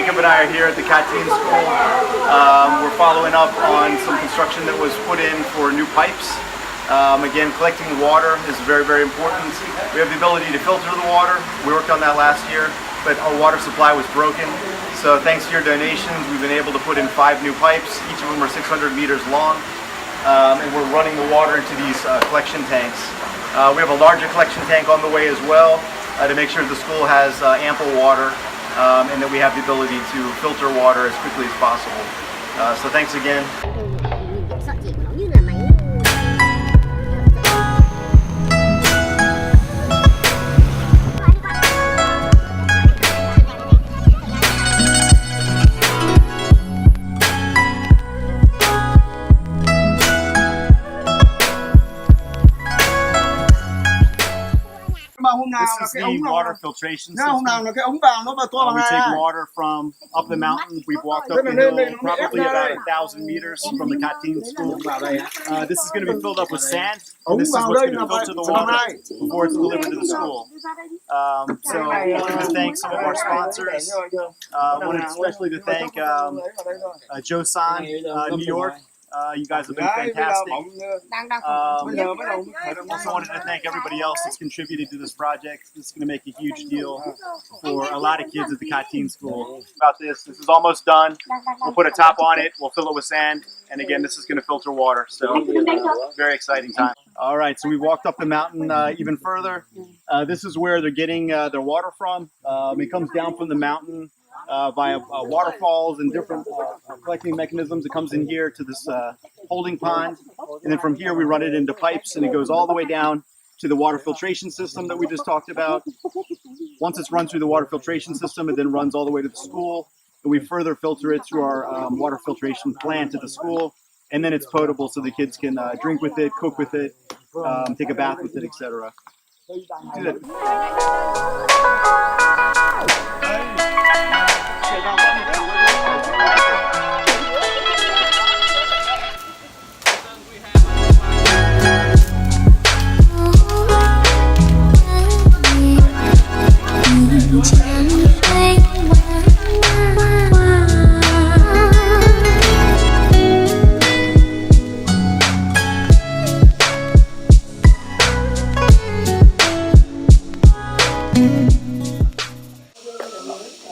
Jacob and I are here at the Teen School. We're following up on some construction that was put in for new pipes. Again, collecting water is very, very important. We have the ability to filter the water. We worked on that last year, but our water supply was broken. So thanks to your donations, we've been able to put in 5 new pipes. Each of them are 600 meters long. And we're running the water into these collection tanks. We have a larger collection tank on the way as well to make sure the school has ample water and that we have the ability to filter water as quickly as possible. So thanks again. This is the water filtration system. We take water from up the mountain. We've walked up the hill probably about 1,000 meters from the Teen School. This is going to be filled up with sand. And this is what's going to filter the water before it's delivered to the school. So I wanted to thank some of our sponsors. I wanted especially to thank Josan, New York. You guys have been fantastic. Also wanted to thank everybody else that's contributed to this project. This is going to make a huge deal for a lot of kids at the Teen School. This is almost done. We'll put a top on it. We'll fill it with sand. And again, this is going to filter water. So very exciting time. All right, so we walked up the mountain even further. This is where they're getting their water from. It comes down from the mountain via waterfalls and different collecting mechanisms. It comes in here to this holding pond, and then from here we run it into pipes, and it goes all the way down to the water filtration system that we just talked about. Once it's run through the water filtration system, it then runs all the way to the school, and we further filter it through our water filtration plant at the school, and then it's potable so the kids can drink with it, cook with it, take a bath with it, etc.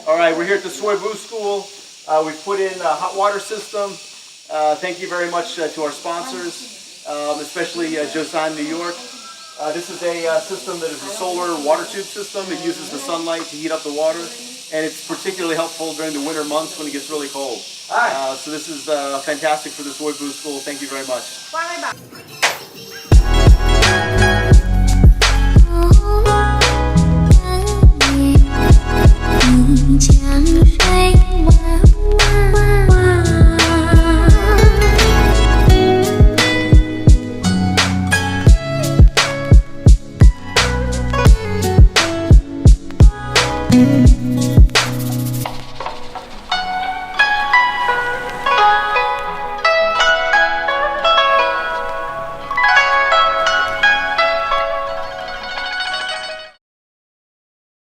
Alright, we're here at the Soibu School. We've put in a hot water system. Thank you very much to our sponsors, especially Josan, New York. This is a system that is a solar water tube system. It uses the sunlight to heat up the water, and it's particularly helpful during the winter months when it gets really cold. So this is fantastic for the Soibu School. Thank you very much.